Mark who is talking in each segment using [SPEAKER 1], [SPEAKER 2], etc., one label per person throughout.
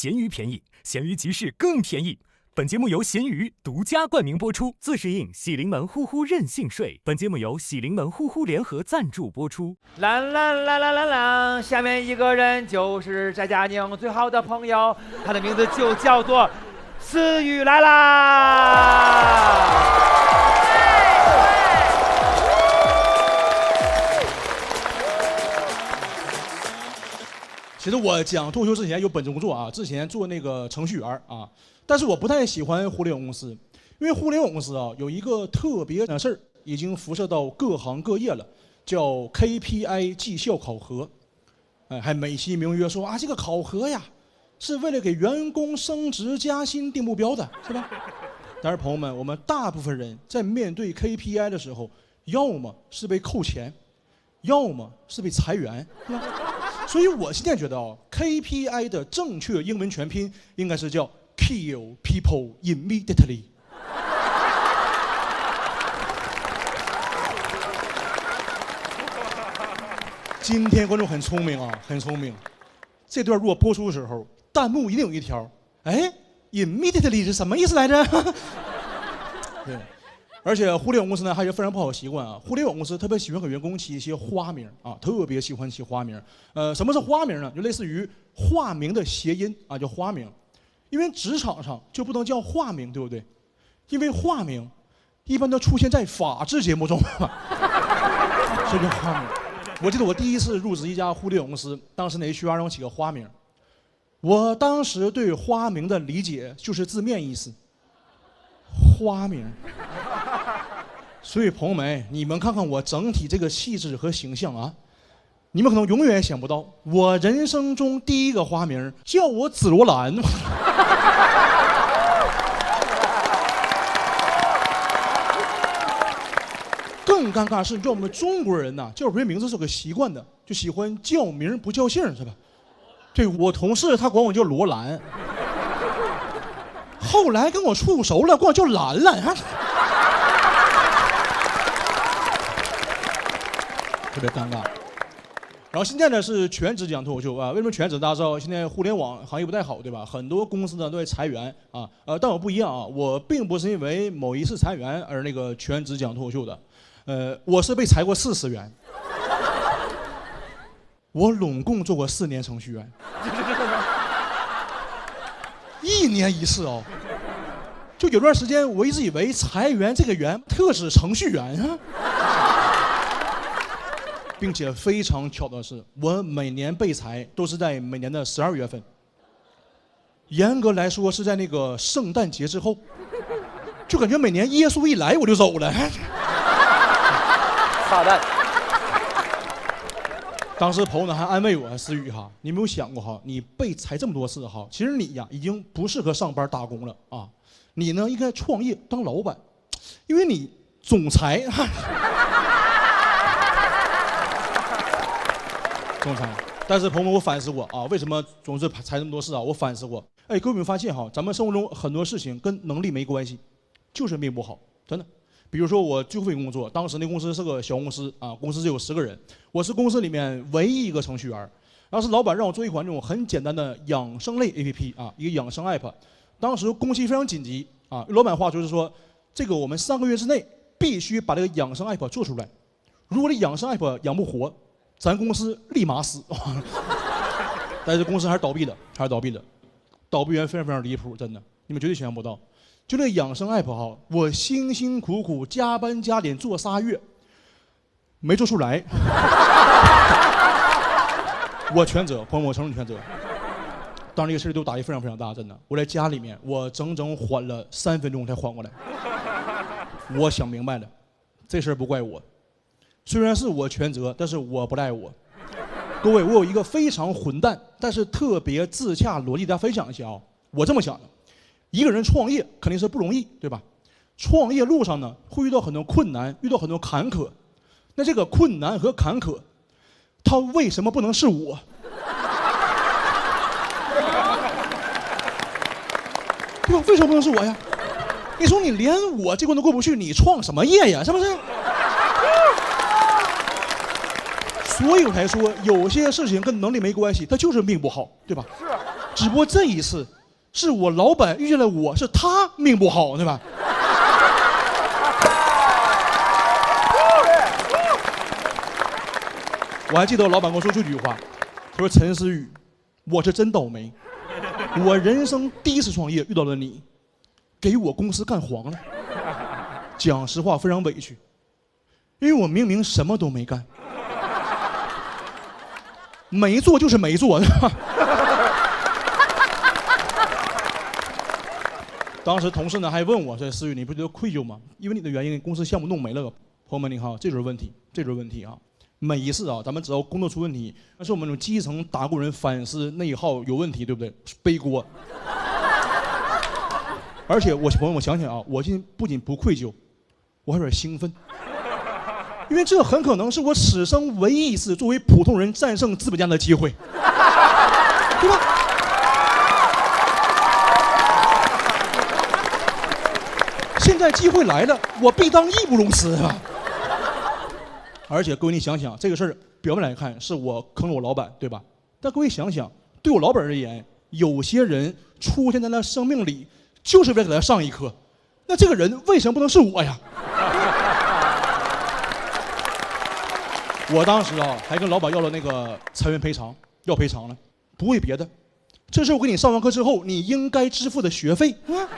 [SPEAKER 1] 闲鱼便宜，闲鱼集市更便宜。本节目由闲鱼独家冠名播出，自适应喜临门呼呼任性睡。本节目由喜临门呼呼联合赞助播出。
[SPEAKER 2] 啦啦啦啦啦啦！下面一个人就是翟佳宁最好的朋友，他的名字就叫做思雨来啦。
[SPEAKER 3] 其实我讲脱口秀之前有本职工作啊，之前做那个程序员啊，但是我不太喜欢互联网公司，因为互联网公司啊有一个特别的事儿，已经辐射到各行各业了，叫 KPI 绩效考核，还美其名曰说啊这个考核呀，是为了给员工升职加薪定目标的，是吧？但是朋友们，我们大部分人在面对 KPI 的时候，要么是被扣钱，要么是被裁员，是吧？所以我现在觉得KPI 的正确英文全拼应该是叫 Kill People Immediately。今天观众很聪明啊，很聪明。这段如果播出的时候，弹幕一定有一条，哎 ，Immediately 是什么意思来着？对。而且互联网公司呢，还有非常不好的习惯啊。互联网公司特别喜欢给员工起一些花名啊，特别喜欢起花名。什么是花名呢？就类似于化名的谐音啊，叫花名。因为职场上就不能叫化名，对不对？因为化名一般都出现在法制节目中，所以叫花名。我记得我第一次入职一家互联网公司，当时那 HR 让我起个花名。我当时对花名的理解就是字面意思，花名。所以朋友们，你们看看我整体这个气质和形象啊，你们可能永远想不到，我人生中第一个花名叫我紫罗兰。更尴尬是，叫我们中国人呐，叫人名字是有个习惯的，就喜欢叫名不叫姓，是吧？对，我同事他管我叫罗兰，后来跟我处熟了，管我叫兰兰。特别尴尬。然后现在呢是全职讲脱口秀啊，为什么全职？大家知道现在互联网行业不太好，对吧？很多公司呢都在裁员啊，但我不一样啊，我并不是因为某一次裁员而那个全职讲脱口秀的，我是被裁过4次员。我拢共做过4年程序员，1年1次哦。就有段时间我一直以为裁员这个员特指程序员啊。并且非常巧的是，我每年被裁都是在每年的12月份。严格来说是在那个圣诞节之后，就感觉每年耶稣一来我就走了。
[SPEAKER 2] 撒旦。
[SPEAKER 3] 当时朋友呢还安慰我，思雨哈，你没有想过哈，你被裁这么多次哈，其实你呀已经不适合上班打工了啊，你呢应该创业当老板，因为你总裁。总裁，但是朋友们，我反思过啊，为什么总是裁这么多事啊？我反思过，哎，各位有没有发现哈，咱们生活中很多事情跟能力没关系，就是命不好，真的。比如说我最后一个工作，当时那公司是个小公司啊，公司只有10个人，我是公司里面唯一一个程序员。当时老板让我做一款这种很简单的养生类 APP 啊，一个养生 app。当时工期非常紧急啊，老板话就是说，这个我们3个月之内必须把这个养生 app 做出来，如果这养生 app 养不活，咱公司立马死。但是公司还是倒闭的，倒闭源非常非常离谱，真的，你们绝对想象不到。就那个养生 app 哈，我辛辛苦苦加班加点做3月，没做出来。我全责，朋友们，我承认全责。当时这个事对我打击非常非常大，真的。我在家里面，我整整缓了3分钟才缓过来。我想明白了，这事儿不怪我。虽然是我全责，但是我不赖我。各位，我有一个非常混蛋，但是特别自洽逻辑，大家分享一下啊。我这么想的，一个人创业肯定是不容易，对吧？创业路上呢，会遇到很多困难，遇到很多坎坷。那这个困难和坎坷，它为什么不能是我？对吧？为什么不能是我呀？你说你连我这关都过不去，你创什么业呀？是不是？所以我才说，有些事情跟能力没关系，它就是命不好，对吧？是。只不过这一次是我老板遇见了我，是他命不好，对吧？我还记得我老板跟我说这句话，他说：“陈思雨，我是真倒霉，我人生第一次创业遇到了你，给我公司干黄了。讲实话非常委屈，因为我明明什么都没干，没做就是没做，对吧？”当时同事呢还问我说：“思雨，你不觉得愧疚吗？因为你的原因，公司项目弄没了。”朋友们，你看，这就是问题，这就是问题啊！每一次啊，咱们只要工作出问题，那是我们这种基层打工人反思内耗有问题，对不对？背锅。而且朋友们，我想想啊，我现在不仅不愧疚，我还有点兴奋，因为这很可能是我此生唯一一次作为普通人战胜资本家的机会，对吧？现在机会来了，我必当义不容辞啊！而且各位，你想想这个事儿，表面来看是我坑了我老板，对吧？但各位想想，对我老板而言，有些人出现在他生命里，就是为了给他上一课。那这个人为什么不能是我呀？我当时啊，还跟老板要了那个裁员赔偿，要赔偿了，不为别的，这是我给你上完课之后你应该支付的学费啊。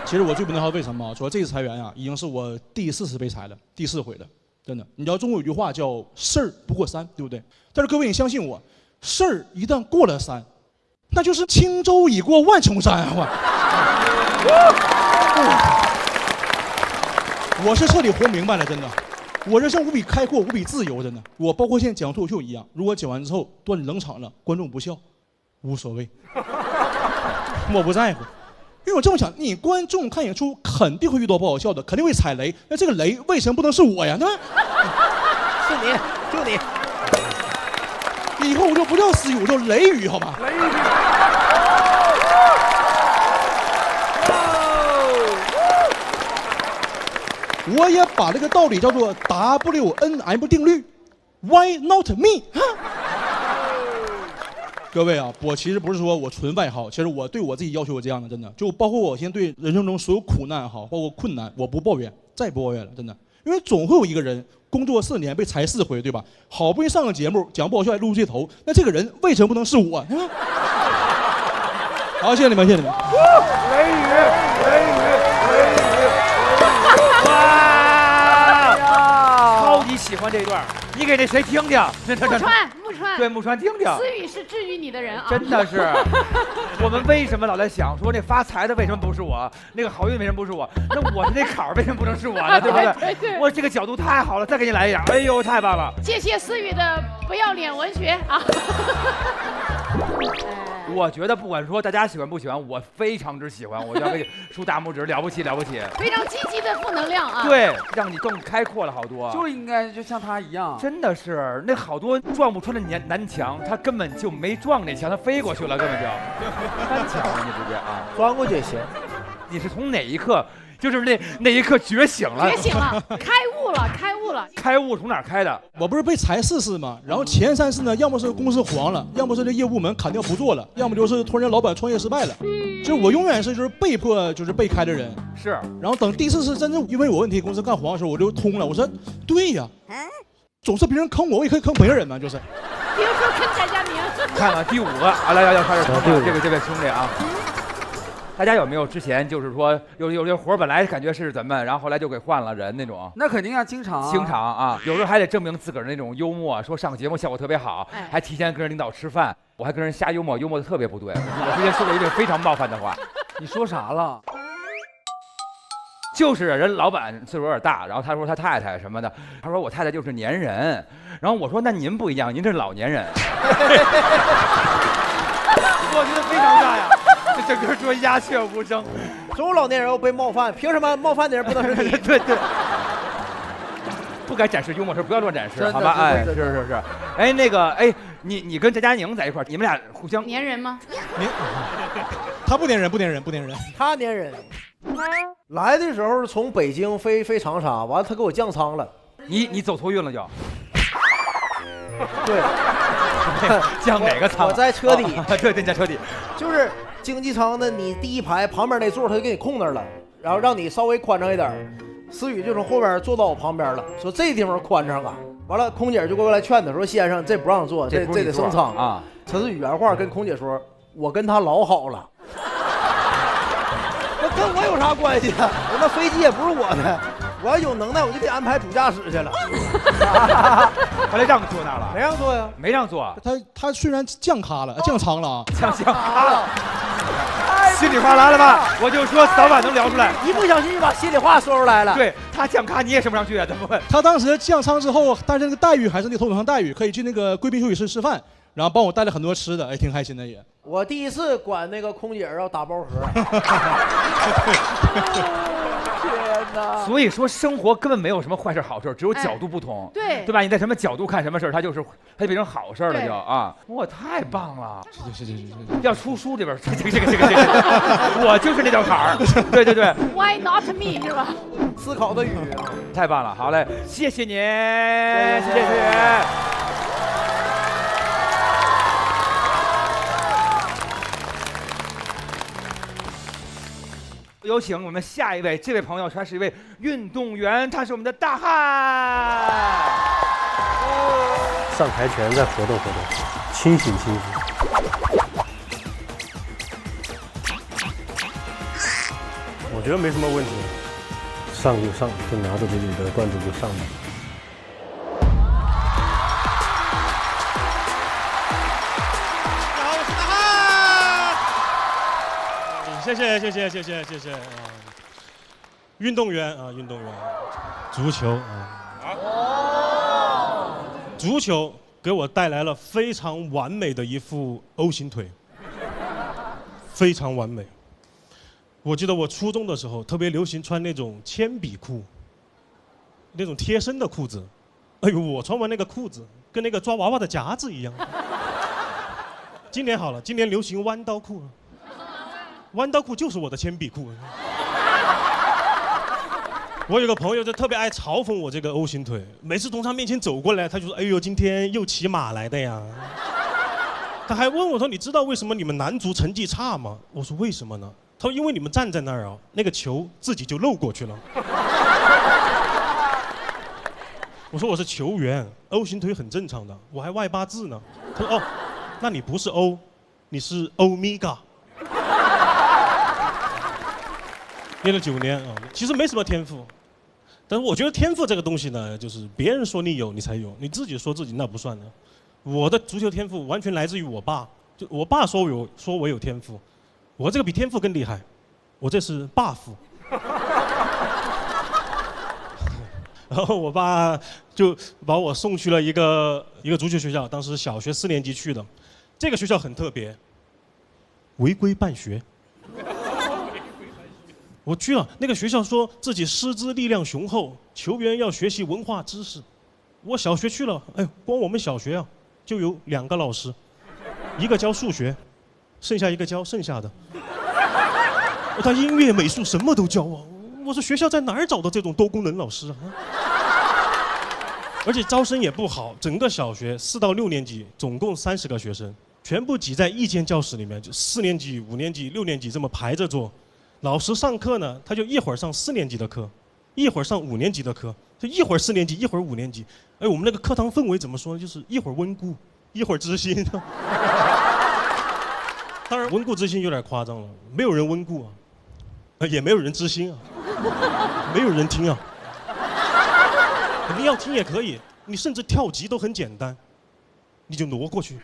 [SPEAKER 3] 其实我最不能知道为什么，主要这次裁员啊，已经是我第4次被裁了，第4回了。真的，你知道中国有句话叫“事儿不过3”，对不对？但是各位，你相信我，事儿一旦过了3，那就是轻舟已过万重山啊！我是彻底活明白了，真的，我人生无比开阔，无比自由，真的。我包括现在讲脱口秀一样，如果讲完之后段子冷场了，观众不笑，无所谓，我不在乎。因为我这么想，你观众看演出肯定会遇到不好笑的，肯定会踩雷。那这个雷为什么不能是我呀？对吧？
[SPEAKER 2] 是你，就你。
[SPEAKER 3] 以后我就不叫思雨，我叫雷雨，好吧？雷雨。我也把这个道理叫做 WNM 定律 ，Why not me？ 各位啊，我其实不是说我纯外号，其实我对我自己要求是这样的，真的，就包括我现在对人生中所有苦难哈，包括困难，我不抱怨，再不抱怨了，真的，因为总会有一个人工作4年被裁4回，对吧？好不容易上个节目，讲不好笑还露出这头，那这个人为什么不能是我？好，谢谢你们，谢谢你们。
[SPEAKER 2] 雷雨，哇！超级喜欢这一段，你给那谁听听？
[SPEAKER 4] 木川，
[SPEAKER 2] 对，木川听听。
[SPEAKER 4] 思雨是治愈你的人啊，
[SPEAKER 2] 真的是。我们为什么老在想说那发财的为什么不是我，那个好运为什么不是我？那我是那坎儿为什么不能是我呢？对不对？
[SPEAKER 4] 对。
[SPEAKER 2] 我这个角度太好了，再给你来一点。哎呦，太棒了！
[SPEAKER 4] 谢谢思雨的不要脸文学啊。
[SPEAKER 2] 我觉得不管说大家喜欢不喜欢，我非常之喜欢，我要给你竖大拇指，了不起了不起！
[SPEAKER 4] 非常积极的负能量啊！
[SPEAKER 2] 对，让你更开阔了好多。
[SPEAKER 5] 就应该就像他一样，
[SPEAKER 2] 真的是那好多撞不穿的南墙，他根本就没撞那墙，他飞过去了，根本就翻墙了，你直接啊，
[SPEAKER 6] 钻过去也行。
[SPEAKER 2] 你是从哪一刻？就是那一刻觉醒了，
[SPEAKER 4] 觉醒了，开悟了。
[SPEAKER 2] 开悟从哪儿开的？
[SPEAKER 3] 我不是被裁4次吗？然后前3次呢，要么是公司黄了，要么是这业务部门砍掉不做了，要么就是突然间老板创业失败了。就是我永远是就是被迫就是被开的人。
[SPEAKER 2] 是。
[SPEAKER 3] 然后等第4次真正因为我问题公司干黄的时候，我就通了。我说对呀，总是别人坑我，我也可以坑别人嘛，就是。
[SPEAKER 4] 比如说坑翟佳明。
[SPEAKER 2] 看看第5个，要开始坑这位兄弟啊。大家有没有之前就是说有这活本来感觉是怎么，然后后来就给换了人那种？
[SPEAKER 5] 那肯定啊，经常
[SPEAKER 2] 啊，有时候还得证明自个儿那种幽默，说上个节目效果特别好，还提前跟人领导吃饭，我还跟人瞎幽默的特别不对。我之前说过一句非常冒犯的话，
[SPEAKER 5] 你说啥了？
[SPEAKER 2] 就是人老板岁数有点大，然后他说他太太什么的，他说我太太就是年人，然后我说那您不一样，您是老年人。我觉得非常大呀。这整个说鸦雀无声，
[SPEAKER 6] 中老年人要被冒犯，凭什么冒犯的人不能是你？
[SPEAKER 2] 对，不该展示幽默时不要乱展示，好吧？哎，是，哎，那个，哎，你跟翟佳宁在一块儿，你们俩互相
[SPEAKER 4] 粘人吗？
[SPEAKER 3] 他不粘人，
[SPEAKER 6] 他粘人。来的时候从北京飞长沙，完了他给我降舱了。
[SPEAKER 2] 你走错运了就。
[SPEAKER 6] 对，
[SPEAKER 2] 降哪个舱？
[SPEAKER 6] 我在车底，
[SPEAKER 2] 对，在车底。
[SPEAKER 6] 就是经济舱的，你第一排旁边那座他就给你空那儿了，然后让你稍微宽敞一点。思雨就从后边坐到我旁边了，说这地方宽敞啊。完了，空姐就过来劝他说：“先生，这不让坐，这得升舱
[SPEAKER 2] 啊。”
[SPEAKER 6] 陈思雨原话跟空姐说：“我跟他老好了。”那跟我有啥关系啊？我那飞机也不是我的，我要有能耐我就得安排主驾驶去了。
[SPEAKER 2] 后来让坐那了？
[SPEAKER 6] 没让坐呀？
[SPEAKER 2] 没让坐。
[SPEAKER 3] 他虽然降咖了，降舱了啊，
[SPEAKER 2] 降咖了。心里话来了吧？我就说早晚能聊出来，
[SPEAKER 6] 一不小心就把心里话说出来了。
[SPEAKER 2] 对他降咖你也升不上去啊？怎么会？
[SPEAKER 3] 他当时降舱之后，但是那个待遇还是那个头等舱待遇，可以进那个贵宾休息室吃饭，然后帮我带了很多吃的，哎，挺开心的也。
[SPEAKER 6] 我第一次管那个空姐要打包盒。天哪！
[SPEAKER 2] 所以说生活根本没有什么坏事好事，只有角度不同，
[SPEAKER 4] 对
[SPEAKER 2] 吧？你在什么角度看什么事儿，它就变成好事了，就啊！哇，太棒了！
[SPEAKER 3] 是，
[SPEAKER 2] 要出书这边，这个，我就是那道坎儿。对。
[SPEAKER 4] Why not me 是吧？
[SPEAKER 6] 思考的语啊，
[SPEAKER 2] 太棒了！好嘞，谢谢您，谢谢。有请我们下一位，这位朋友他是一位运动员，他是我们的大汉。
[SPEAKER 7] 上台前再活动活动，清醒。我觉得没什么问题，上就上，就拿着自己的罐子就上吧。
[SPEAKER 3] 谢谢。运动员，足球啊，足球给我带来了非常完美的一副 O 型腿，非常完美。我记得我初中的时候特别流行穿那种铅笔裤，那种贴身的裤子。哎呦，我穿完那个裤子跟那个抓娃娃的夹子一样。今年好了，今年流行弯刀裤了。弯刀裤就是我的铅笔裤。我有个朋友就特别爱嘲讽我这个 O 型腿，每次从他面前走过来，他就说：“哎呦，今天又骑马来的呀。”他还问我说：“你知道为什么你们男足成绩差吗？”我说：“为什么呢？”他说：“因为你们站在那儿啊，那个球自己就漏过去了。”我说：“我是球员 ，O 型腿很正常的，我还外八字呢。”他说：“哦，那你不是 O， 你是欧米伽。”练了9年啊，其实没什么天赋，但是我觉得天赋这个东西呢，就是别人说你有你才有，你自己说自己那不算的。我的足球天赋完全来自于我爸，就我爸说我有天赋，我这个比天赋更厉害，我这是 buff。然后我爸就把我送去了一个足球学校，当时小学4年级去的，这个学校很特别，违规办学。我去了，那个学校说自己师资力量雄厚，球员要学习文化知识。我小学去了，哎，光我们小学啊，就有2个老师，一个教数学，剩下一个教剩下的。他音乐、美术什么都教啊。我说学校在哪儿找的这种多功能老师啊？而且招生也不好，整个小学4到6年级总共30个学生，全部挤在一间教室里面，就4年级、5年级、6年级这么排着坐。老师上课呢，他就一会儿上4年级的课，一会儿上5年级的课，就一会儿4年级，一会儿5年级。哎，我们那个课堂氛围怎么说呢？就是一会儿温故，一会儿知新。当然，温故知新有点夸张了，没有人温故啊，也没有人知新啊，没有人听啊。你要听也可以，你甚至跳级都很简单，你就挪过去。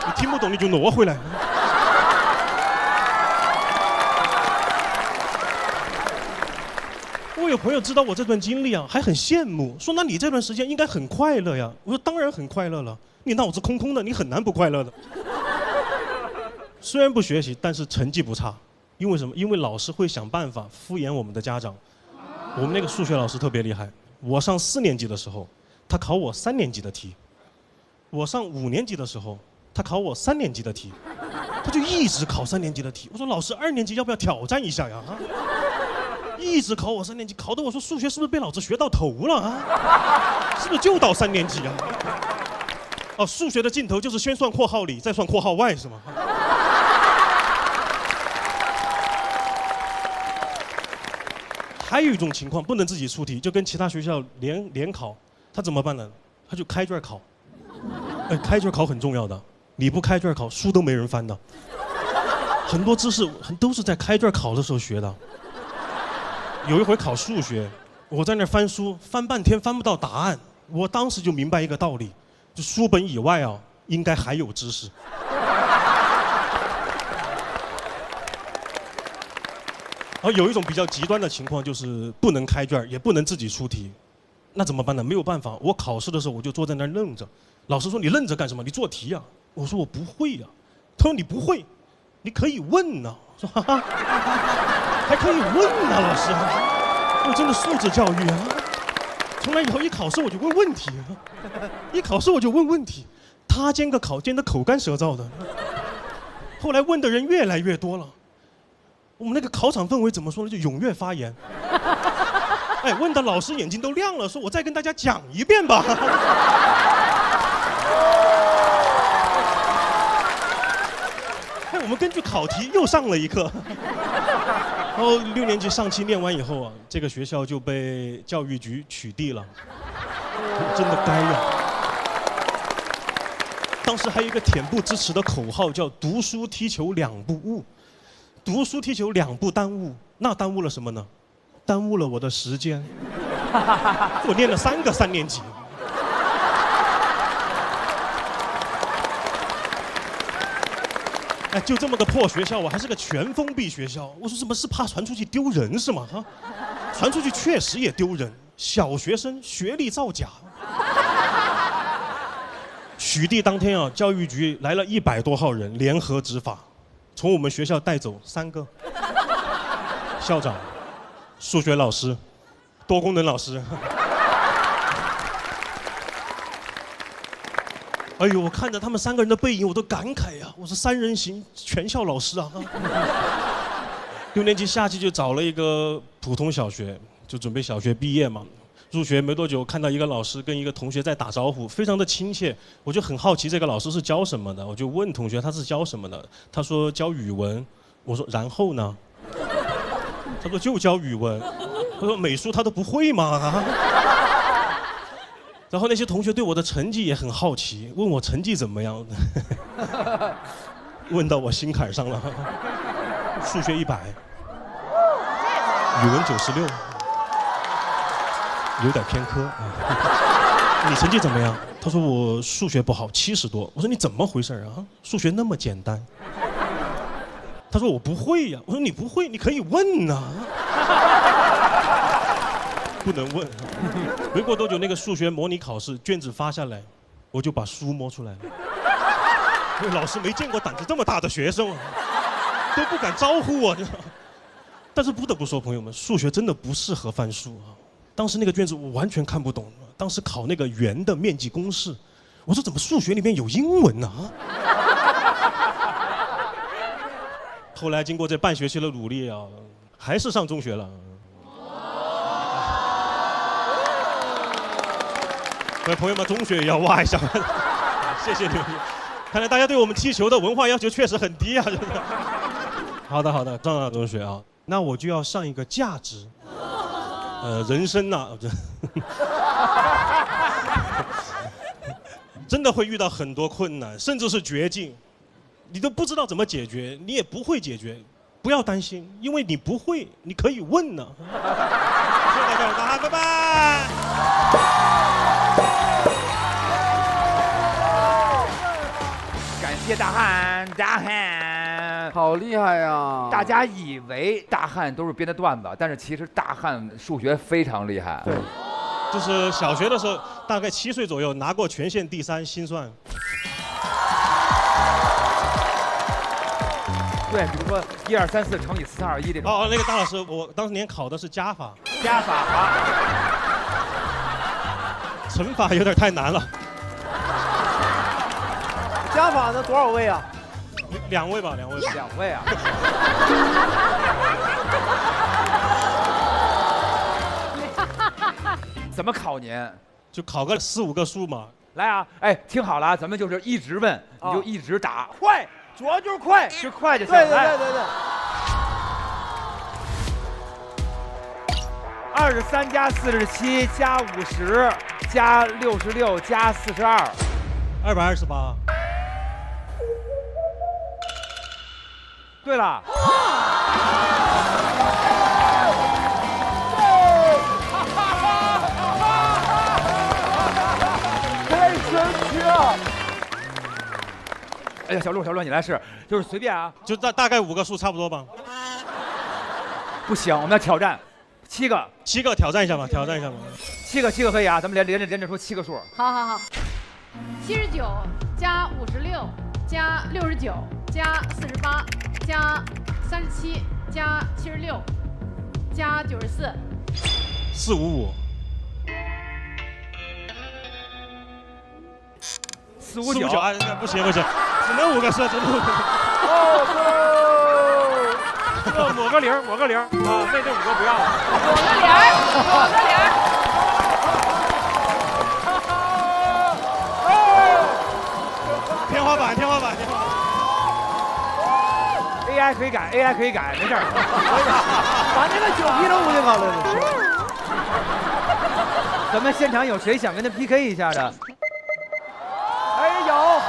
[SPEAKER 3] 你听不懂你就挪回来。我有朋友知道我这段经历啊，还很羡慕，说那你这段时间应该很快乐呀。我说当然很快乐了，你脑子空空的，你很难不快乐的。虽然不学习，但是成绩不差，因为什么？因为老师会想办法敷衍我们的家长。我们那个数学老师特别厉害，我上4年级的时候，他考我3年级的题；我上5年级的时候，他考我3年级的题，他就一直考3年级的题。我说老师，2年级要不要挑战一下呀？一直考我3年级，考得我说数学是不是被老子学到头了啊？是不是就到3年级啊？
[SPEAKER 7] 哦，数学的尽头就是先算括号里，再算括号外，是吗？还有一种情况不能自己出题，就跟其他学校联考，他怎么办呢？他就开卷考。开卷考很重要的，你不开卷考，书都没人翻的。很多知识都是在开卷考的时候学的。有一回考数学，我在那翻书，翻半天翻不到答案，我当时就明白一个道理。就书本以外啊，应该还有知识。而有一种比较极端的情况，就是不能开卷，也不能自己出题，那怎么办呢？没有办法，我考试的时候我就坐在那儿愣着。老师说：“你愣着干什么？你做题呀。”我说：“我不会呀。”他说：“你不会，你可以问呢。”我说：“哈哈，还可以问呢，老师，我真的素质教育啊！从来以后一考试我就问问题。”一考试我就问问题，他监个考监得口干舌燥的。后来问的人越来越多了，我们那个考场氛围怎么说呢？就踊跃发言。哎，问的老师眼睛都亮了，说我再跟大家讲一遍吧。哎，我们根据考题又上了一课。然后6年级上期念完以后啊，这个学校就被教育局取缔了。真的该呀！当时还有一个恬不知耻的口号，叫“读书踢球两不误”。读书踢球两不耽误，那耽误了什么呢？耽误了我的时间。我念了3个3年级。哎，就这么个破学校，我还是个全封闭学校。我说什么是怕传出去丢人是吗？哈，传出去确实也丢人。小学生学历造假。取缔当天啊，教育局来了100多号人联合执法，从我们学校带走3个。校长、数学老师、多功能老师。哎呦，我看着他们3个人的背影，我都感慨呀！我说3人行，全校老师啊。6年级下期就找了一个普通小学，就准备小学毕业嘛。入学没多久，看到一个老师跟一个同学在打招呼，非常的亲切。我就很好奇这个老师是教什么的，我就问同学他是教什么的。他说教语文。我说然后呢？他说就教语文。他说美术他都不会吗？然后那些同学对我的成绩也很好奇，问我成绩怎么样。问到我心坎上了。数学100，语文96，有点偏科。你成绩怎么样？他说我数学不好，70多。我说你怎么回事啊？数学那么简单。他说我不会呀。我说你不会，你可以问呐。不能问。没过多久，那个数学模拟考试卷子发下来，我就把书摸出来了。因为老师没见过胆子这么大的学生，都不敢招呼我。但是不得不说，朋友们，数学真的不适合翻书啊。当时那个卷子我完全看不懂，当时考那个圆的面积公式，我说怎么数学里面有英文呢？后来经过这半学期的努力啊，还是上中学了。各位朋友们，中学也要挖一下。谢谢你们。看来大家对我们踢球的文化要求确实很低啊。好的，上了中学啊，那我就要上一个价值。人生呐，真的会遇到很多困难，甚至是绝境，你都不知道怎么解决，你也不会解决。不要担心，因为你不会，你可以问呢。谢谢大家，拜拜。
[SPEAKER 2] 感谢大汉，
[SPEAKER 5] 好厉害呀！
[SPEAKER 2] 大家以为大汉都是编的段子，但是其实大汉数学非常厉害。
[SPEAKER 7] 对，就是小学的时候，大概7岁左右拿过全县第3心算。
[SPEAKER 2] 对，比如说1、2、3、4乘以4、2、1这种。
[SPEAKER 7] 哦，那个大老师，我当年考的是加法。
[SPEAKER 2] 加法啊。
[SPEAKER 7] 乘法有点太难了。
[SPEAKER 6] 加法呢多少位啊
[SPEAKER 7] ？2位吧，2位。
[SPEAKER 2] 2位啊。
[SPEAKER 5] 怎么考您？
[SPEAKER 7] 就考个4、5个数嘛。
[SPEAKER 2] 来啊，哎，听好了啊，咱们就是一直问，你就一直打，
[SPEAKER 6] 快，主要就是快，
[SPEAKER 2] 就快就行。
[SPEAKER 6] 对对对对对。
[SPEAKER 2] 23加47加50加66加42，228。对了。
[SPEAKER 6] 太神奇了！
[SPEAKER 2] 哎呀，小鹿，你来试，就是随便啊，
[SPEAKER 7] 就大概5个数差不多吧。
[SPEAKER 2] 不行，我们要挑战。7个
[SPEAKER 7] 挑战一下吧
[SPEAKER 2] ，7个可以啊，咱们连着说7个数。
[SPEAKER 4] 好，79加56加69加48加37加76加94。
[SPEAKER 7] 455。
[SPEAKER 2] 459
[SPEAKER 7] 啊，不行，只能5个数，只能5个。抹个零啊，那5个不要了。
[SPEAKER 4] 抹个零。
[SPEAKER 7] 天花板。
[SPEAKER 2] AI 可以改，没事儿。
[SPEAKER 6] 把那个9P 都不就搞了？
[SPEAKER 2] 咱们现场有谁想跟他 PK 一下的？哎，有后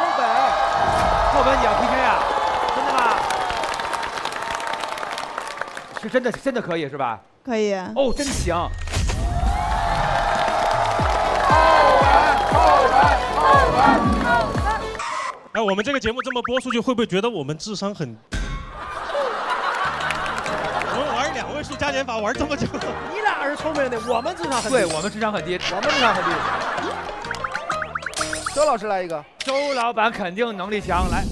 [SPEAKER 2] 本也要 PK 啊？真的吗？是真的可以是吧？
[SPEAKER 8] 可以。
[SPEAKER 2] 哦，真行。
[SPEAKER 7] 哎，我们这个节目这么播出去，会不会觉得我们智商很？我们玩2位数加减法玩这么久，
[SPEAKER 6] 你俩是聪明的，我们智商很低。
[SPEAKER 2] 对，我们智商很低，
[SPEAKER 6] 周老师来一个，
[SPEAKER 2] 周老板肯定能力强，来。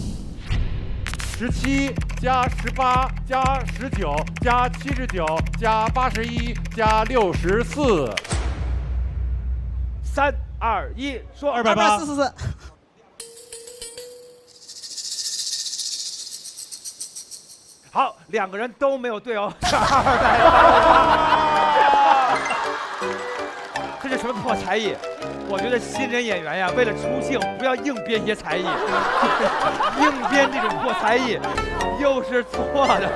[SPEAKER 9] 17加18加19加79加81加64。
[SPEAKER 2] 3、2、1，说
[SPEAKER 8] 28444。
[SPEAKER 2] 好，2个人都没有对哦。这是什么破才艺？我觉得新人演员呀，为了出镜，不要硬编一些才艺，硬编这种破才艺，又是错的。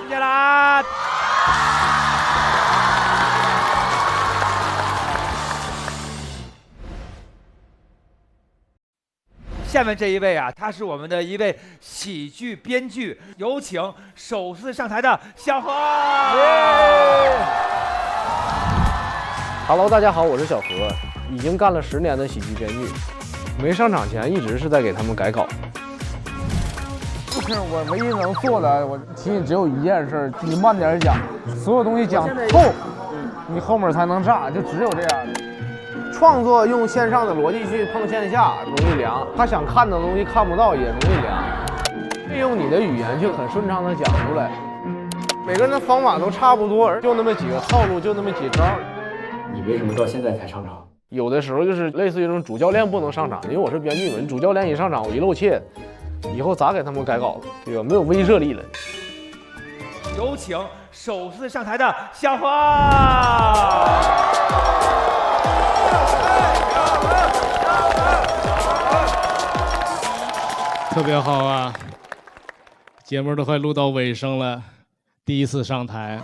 [SPEAKER 2] 谢啦。下面这一位啊，他是我们的一位喜剧编剧，有请首次上台的小何。
[SPEAKER 10] Hello， 大家好，我是小何，已经干了10年的喜剧编剧，没上场前一直是在给他们改稿。
[SPEAKER 5] 就是我唯一能做的，我仅仅只有一件事，你慢点讲，所有东西讲透，你后面才能炸，就只有这样。
[SPEAKER 10] 创作用线上的逻辑去碰线下容易凉，他想看的东西看不到也容易凉。利用你的语言就很顺畅的讲出来，每个人的方法都差不多，就那么几个套路，就那么几招。
[SPEAKER 11] 你为什么到现在才上场？
[SPEAKER 10] 有的时候就是类似于这种主教练不能上场，因为我是编剧嘛，主教练一上场我一露怯，以后咋给他们改稿子，对吧？没有威慑力了。
[SPEAKER 2] 有请首次上台的小何。
[SPEAKER 12] 特别好啊！节目都快录到尾声了，第一次上台，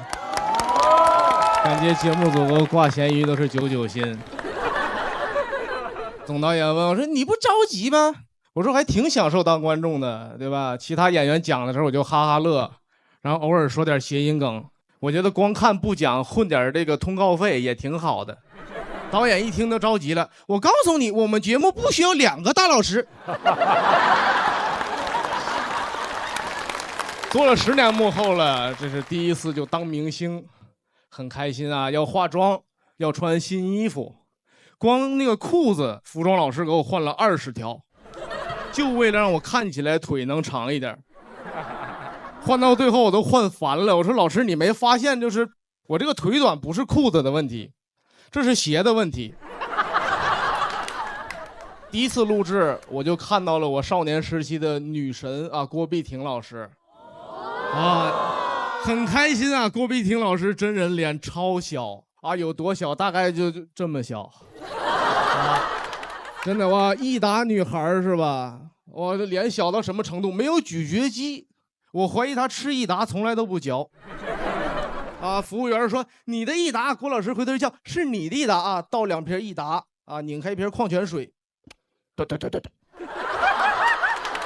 [SPEAKER 12] 感觉节目组挂咸鱼都是99薪。总导演问我说：“你不着急吗？”我说：“还挺享受当观众的，对吧？”其他演员讲的时候我就哈哈乐，然后偶尔说点谐音梗。我觉得光看不讲，混点这个通告费也挺好的。导演一听都着急了，我告诉你，我们节目不需要2个大老师。做了10年幕后了，这是第一次就当明星，很开心啊！要化妆，要穿新衣服，光那个裤子，服装老师给我换了20条，就为了让我看起来腿能长一点。换到最后我都换烦了，我说老师你没发现就是我这个腿短不是裤子的问题，这是鞋的问题。第一次录制我就看到了我少年时期的女神啊，郭碧婷老师。啊，很开心啊！郭碧婷老师真人脸超小啊，有多小？大概就这么小。啊，真的哇，益达女孩是吧？我的脸小到什么程度？没有咀嚼肌，我怀疑她吃益达从来都不嚼。啊，服务员说你的益达，郭老师回头叫是你的益达啊，倒2瓶益达啊，拧开一瓶矿泉水，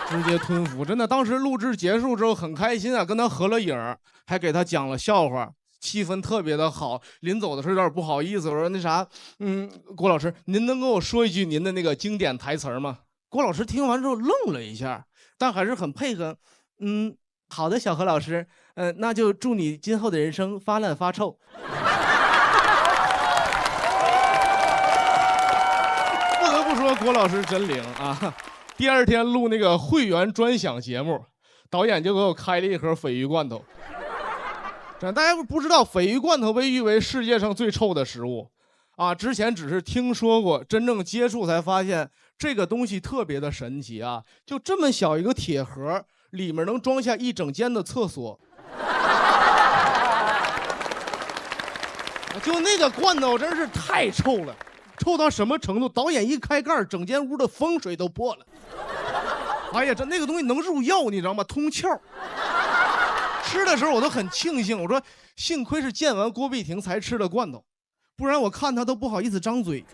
[SPEAKER 12] 直接吞服。真的，当时录制结束之后很开心啊，跟他合了影，还给他讲了笑话。气氛特别的好，临走的时候有点不好意思，我说那啥，郭老师，您能跟我说一句您的那个经典台词吗？郭老师听完之后愣了一下，但还是很配合，好的，小何老师，那就祝你今后的人生发烂发臭。不得不说，郭老师真灵啊！第二天录那个会员专享节目，导演就给我开了一盒鲱鱼罐头。大家不知道，鲱鱼罐头被誉为世界上最臭的食物，啊，之前只是听说过，真正接触才发现这个东西特别的神奇啊！就这么小一个铁盒，里面能装下一整间的厕所。就那个罐头真是太臭了，臭到什么程度？导演一开盖，整间屋的风水都破了。哎呀，那个东西能入药，你知道吗？通窍。吃的时候我都很庆幸，我说幸亏是见完郭碧婷才吃的罐头，不然我看他都不好意思张嘴。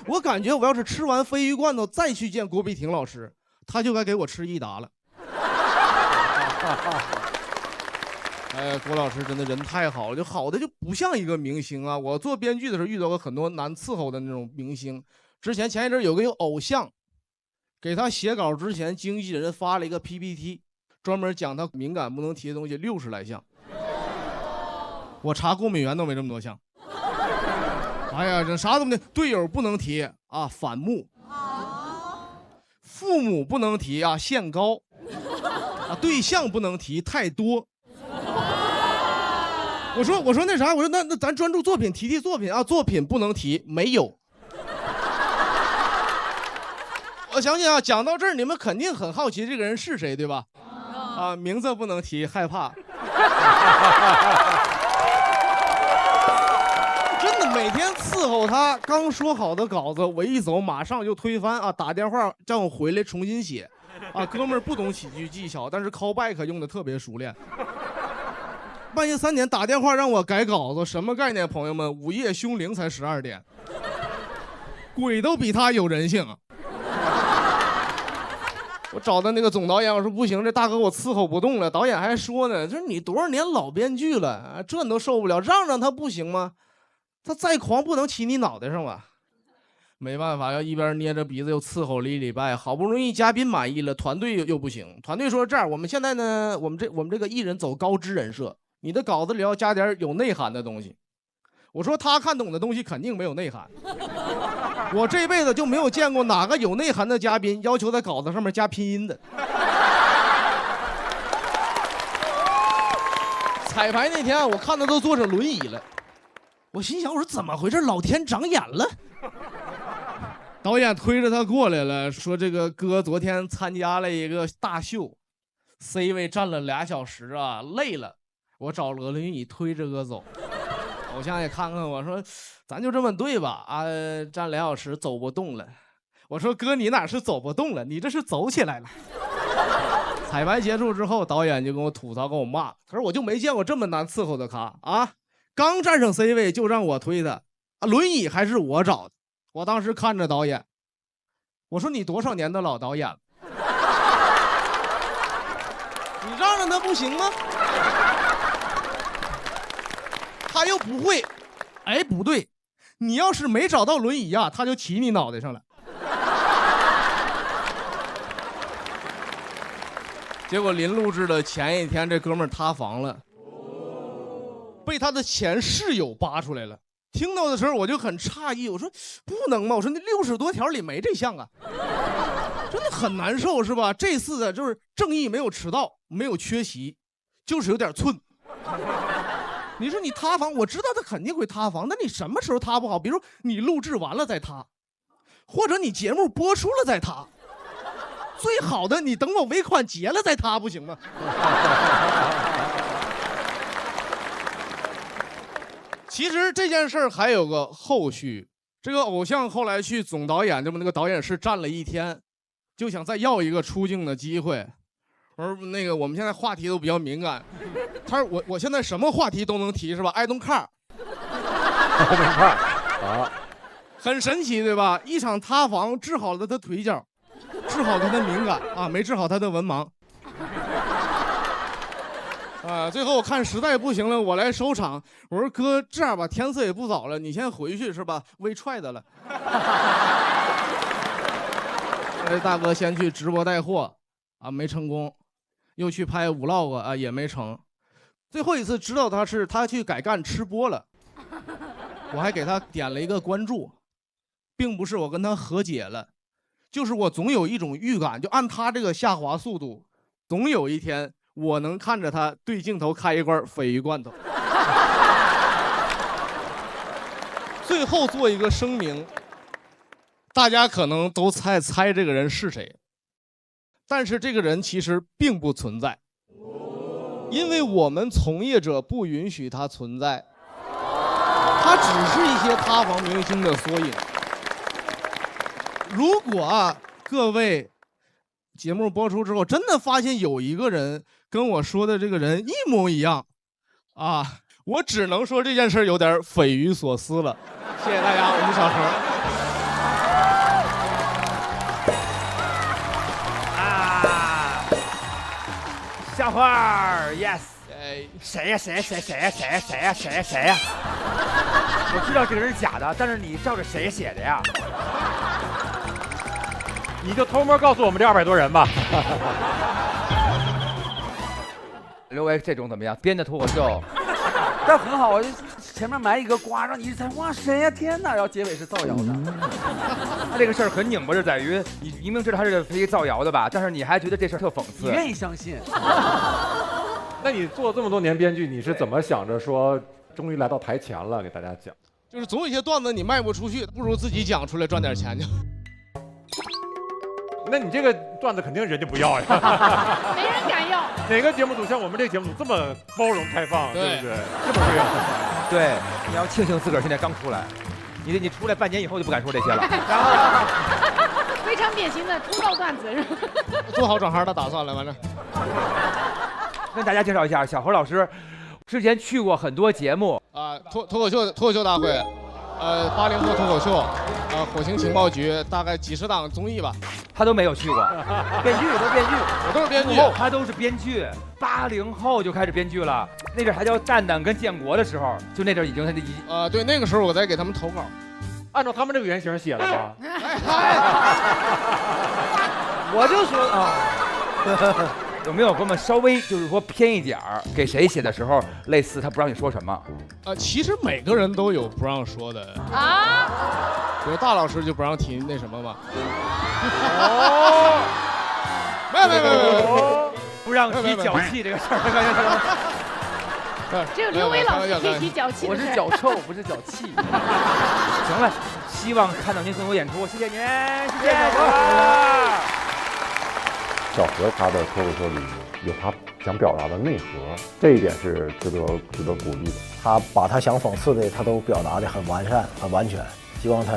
[SPEAKER 12] 我感觉我要是吃完鲱鱼罐头再去见郭碧婷老师，他就该给我吃益达了。哎呀，郭老师真的人太好了，就好的就不像一个明星啊！我做编剧的时候遇到过很多难伺候的那种明星。前一阵有个偶像，给他写稿之前，经纪人发了一个 PPT。专门讲他敏感不能提的东西60来项，我查过敏源都没这么多项。哎呀，这啥都没，队友不能提啊，反目；父母不能提啊，限高；啊，对象不能提，太多。我说那啥，我说那咱专注作品，提作品啊，作品不能提，没有。我相信啊，讲到这儿，你们肯定很好奇这个人是谁，对吧？啊，名字不能提，害怕。真的每天伺候他，刚说好的稿子，我一走马上就推翻啊！打电话让我回来重新写。啊，哥们儿不懂喜剧技巧，但是 callback 用的特别熟练。半夜3点打电话让我改稿子，什么概念？朋友们，午夜凶铃才12点，鬼都比他有人性啊！我找的那个总导演，我说不行，这大哥我伺候不动了。导演还说呢，就是你多少年老编剧了，这你都受不了，让他不行吗？他再狂不能骑你脑袋上吧？没办法，要一边捏着鼻子又伺候了1礼拜，好不容易嘉宾满意了，团队又不行。团队说这样，我们现在呢，我们这个艺人走高知人设，你的稿子里要加点有内涵的东西。我说他看懂的东西肯定没有内涵。我这辈子就没有见过哪个有内涵的嘉宾要求在稿子上面加拼音的。彩排那天我看他都坐着轮椅了，我心想我说怎么回事，老天长眼了。导演推着他过来了，说这个哥昨天参加了一个大秀 ，C 位站了2小时啊，累了，我找了轮椅推着哥走。偶像也看看我说，咱就这么对吧？啊，站2小时走不动了。我说哥，你哪是走不动了，你这是走起来了。彩排结束之后，导演就跟我吐槽，跟我骂，可是我就没见过这么难伺候的咖啊！刚站上 C 位就让我推他，啊，轮椅还是我找的。我当时看着导演，我说你多少年的老导演了，你让他不行吗？他又不会，哎，不对，你要是没找到轮椅呀，他就骑你脑袋上了。结果临录制的前一天，这哥们儿塌房了，被他的前室友扒出来了。听到的时候我就很诧异，我说不能吗？我说那60多条里没这项啊，真的很难受是吧？这次的就是正义没有迟到，没有缺席，就是有点寸。你说你塌房，我知道他肯定会塌房，那你什么时候塌不好？比如你录制完了再塌，或者你节目播出了再塌，最好的你等我尾款结了再塌不行吗？其实这件事儿还有个后续，这个偶像后来去总导演这么那个导演室站了一天，就想再要一个出镜的机会。我说那个我们现在话题都比较敏感，他说我现在什么话题都能提是吧 ？I don't care。I
[SPEAKER 9] don't care。啊，
[SPEAKER 12] 很神奇对吧？一场塌房治好了他腿脚，治好他的敏感啊，没治好他的文盲。最后我看实在不行了，我来收场。我说哥，这样吧，天色也不早了，你先回去是吧？微踹的了。大哥先去直播带货啊，没成功，又去拍vlog啊，也没成。最后一次知道他去改干吃播了，我还给他点了一个关注，并不是我跟他和解了，就是我总有一种预感，就按他这个下滑速度，总有一天。我能看着他对镜头开一罐鲱鱼罐头。最后做一个声明，大家可能都猜这个人是谁，但是这个人其实并不存在，因为我们从业者不允许他存在，他只是一些塌房明星的缩影。如果各位节目播出之后，真的发现有一个人跟我说的这个人一模一样，我只能说这件事有点匪夷所思了。谢谢大家，我是小何。
[SPEAKER 2] 小花儿 ，yes。谁呀？我知道这个人是假的，但是你照着谁写的呀？
[SPEAKER 9] 你就偷摸告诉我们这200多人吧。
[SPEAKER 2] 刘维这种怎么样？编的脱口秀，但很好啊，前面埋一个瓜，让你一猜，哇，谁呀？天哪！然后结尾是造谣的。他这个事儿很拧巴，是在于你明明知道他是非造谣的吧，但是你还觉得这事儿特讽刺，
[SPEAKER 8] 你愿意相信。
[SPEAKER 9] 那你做这么多年编剧，你是怎么想着说，终于来到台前了，给大家讲？
[SPEAKER 12] 就是总有一些段子你卖不出去，不如自己讲出来赚点钱去。
[SPEAKER 9] 那你这个段子肯定人家不要呀，
[SPEAKER 4] 没人敢要。
[SPEAKER 9] 哪个节目组像我们这个节目组这么包容开放，对不对？这么会要。
[SPEAKER 2] 对，你要庆幸自个儿现在刚出来，你出来半年以后就不敢说这些了。然后
[SPEAKER 4] 非常典型的出道段子是吧？
[SPEAKER 12] 做好转行的打算了，完了。
[SPEAKER 2] 跟大家介绍一下，小何老师之前去过很多节目
[SPEAKER 12] 脱口秀大会。80后脱口秀，火星情报局，大概几十档综艺吧，
[SPEAKER 2] 他都没有去过。编剧都编剧，
[SPEAKER 12] 我都是编剧，
[SPEAKER 2] 他都是编剧。80后就开始编剧了，那阵还叫蛋蛋跟建国的时候，就那阵已经他
[SPEAKER 12] 对，那个时候我在给他们投稿，
[SPEAKER 9] 按照他们这个原型写的吗？
[SPEAKER 2] 我就说有没有给我们稍微就是说偏一点儿？给谁写的时候类似他不让你说什么？
[SPEAKER 12] 其实每个人都有不让说的比如大老师就不让提那什么嘛。没，
[SPEAKER 2] 不让提脚气这个事
[SPEAKER 4] 儿。只有刘维老师可以提脚气。
[SPEAKER 8] 我是脚臭，不是脚气。
[SPEAKER 2] 行了，希望看到您更多演出，谢谢您，谢谢。
[SPEAKER 13] 小何他的脱口秀里有他想表达的内核，这一点是值得鼓励的。
[SPEAKER 14] 他把他想讽刺的，他都表达的很完善、很完全。希望他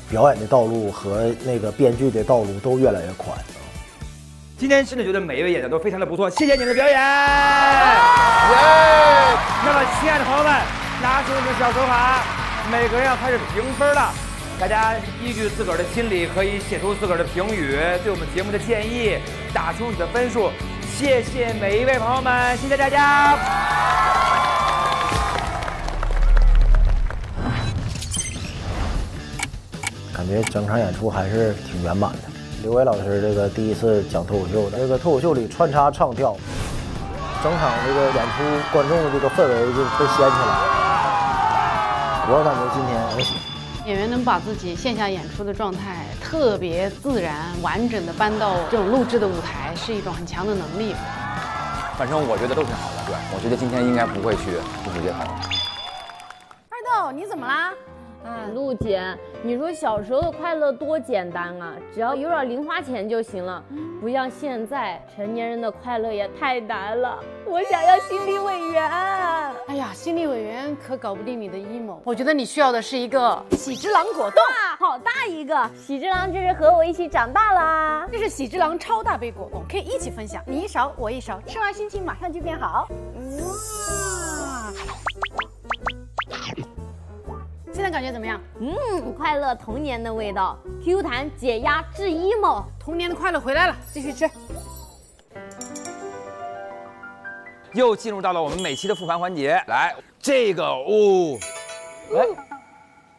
[SPEAKER 14] 表演的道路和那个编剧的道路都越来越宽。
[SPEAKER 2] 今天真的觉得每一位演员都非常的不错，谢谢你们的表演。那么，亲爱的朋友们，拿出你们小手卡，每个人要开始评分了。大家依据自个儿的心理，可以写出自个儿的评语，对我们节目的建议，打出你的分数。谢谢每一位朋友们，谢谢大家。
[SPEAKER 14] 感觉整场演出还是挺圆满的。刘维老师这个第一次讲脱口秀的，这个脱口秀里穿插唱跳，整场这个演出观众的这个氛围就被掀起来。我感觉今天
[SPEAKER 4] 演员能把自己线下演出的状态特别自然、完整的搬到这种录制的舞台，是一种很强的能力。
[SPEAKER 11] 反正我觉得都挺好的，对，我觉得今天应该不会去第5届开。
[SPEAKER 15] 二豆，你怎么啦？
[SPEAKER 8] 陆姐，你说小时候的快乐多简单啊，只要有点零花钱就行了，不像现在成年人的快乐也太难了。我想要心理委员。
[SPEAKER 4] 哎呀，心理委员可搞不定你的 emo， 我觉得你需要的是一个喜之郎果冻。
[SPEAKER 8] 哇，好大一个！喜之郎这是和我一起长大啦。
[SPEAKER 4] 这是喜之郎超大杯果冻，可以一起分享，你一勺我一勺，吃完心情马上就变好。哇！现在感觉怎么样？
[SPEAKER 8] 快乐童年的味道 ，Q 弹解压治 emo，
[SPEAKER 4] 童年的快乐回来了，继续吃。
[SPEAKER 11] 又进入到了我们每期的复盘环节，来，这个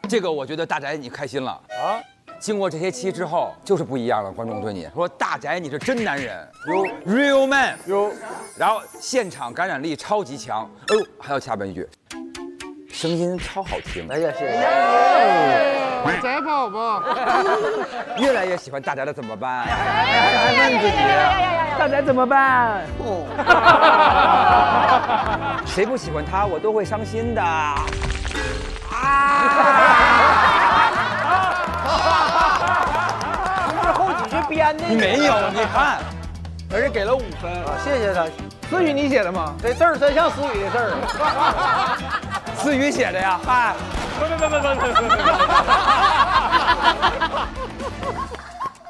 [SPEAKER 11] 这个我觉得大宅你开心了啊！经过这些期之后，就是不一样了。观众对你说，大宅你是真男人，有 real man， 有，然后现场感染力超级强，哎呦，还有下边一句，声音超好听，
[SPEAKER 6] 哎呀，谢谢。
[SPEAKER 5] 宅宝宝，
[SPEAKER 11] 越来越喜欢大宅了，怎么办？
[SPEAKER 6] 还问自己，大宅怎么办？
[SPEAKER 11] 谁不喜欢他，我都会伤心的。
[SPEAKER 6] 这是后几句编的。
[SPEAKER 11] 你没有，你看，
[SPEAKER 6] 而且给了5分啊，谢谢他。思雨你写的吗？这字儿真像思雨的字儿。
[SPEAKER 11] 思雨写的呀，嗨。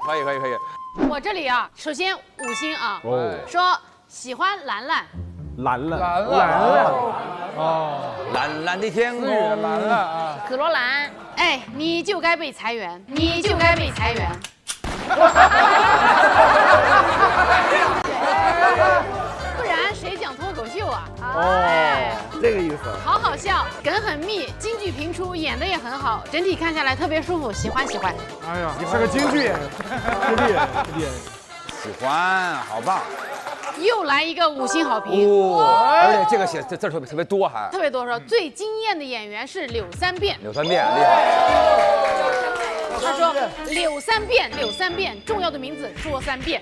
[SPEAKER 11] 可以。
[SPEAKER 4] 我这里啊，首先5星啊，说喜欢兰兰。
[SPEAKER 6] 兰兰，
[SPEAKER 11] 哦，蓝蓝的天空，
[SPEAKER 6] 蓝了啊！
[SPEAKER 4] 紫罗兰，哎，你就该被裁员，你就该被裁员。不然谁讲脱口秀啊？
[SPEAKER 6] 哦，这个意思。
[SPEAKER 4] 好笑，梗很密，京剧频出，演的也很好，整体看下来特别舒服，喜欢。
[SPEAKER 5] 哎呀，你是个京剧演员，
[SPEAKER 11] 喜欢，好棒。
[SPEAKER 4] 又来一个5星好评，
[SPEAKER 11] 而且这个写字特别多，还
[SPEAKER 4] 特别多。说最惊艳的演员是柳三变，
[SPEAKER 11] 柳三变厉害。
[SPEAKER 4] 他说柳三变，重要的名字说3遍，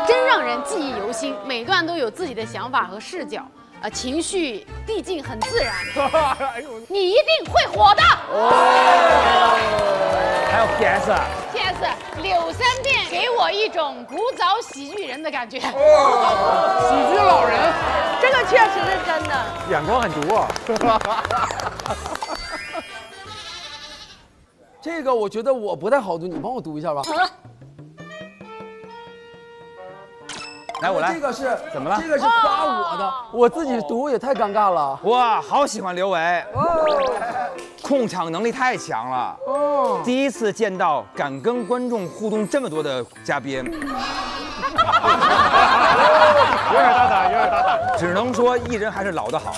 [SPEAKER 4] 真让人记忆犹新。每段都有自己的想法和视角，情绪递进很自然。你一定会火的。
[SPEAKER 11] 还有 PS，
[SPEAKER 4] 柳三变给我一种古早喜剧人的感觉。喜剧
[SPEAKER 5] 老人，
[SPEAKER 8] 这个确实是真的，
[SPEAKER 6] 眼光很毒啊。这个我觉得我不太好读，你帮我读一下吧。
[SPEAKER 11] 来，我来。
[SPEAKER 6] 这个是
[SPEAKER 11] 怎么了？
[SPEAKER 6] 这个是夸我的，我自己读也太尴尬了。
[SPEAKER 11] 哇，好喜欢刘维，控场能力太强了。第一次见到敢跟观众互动这么多的嘉宾，有点
[SPEAKER 5] 大胆，
[SPEAKER 11] 只能说艺人还是老的好。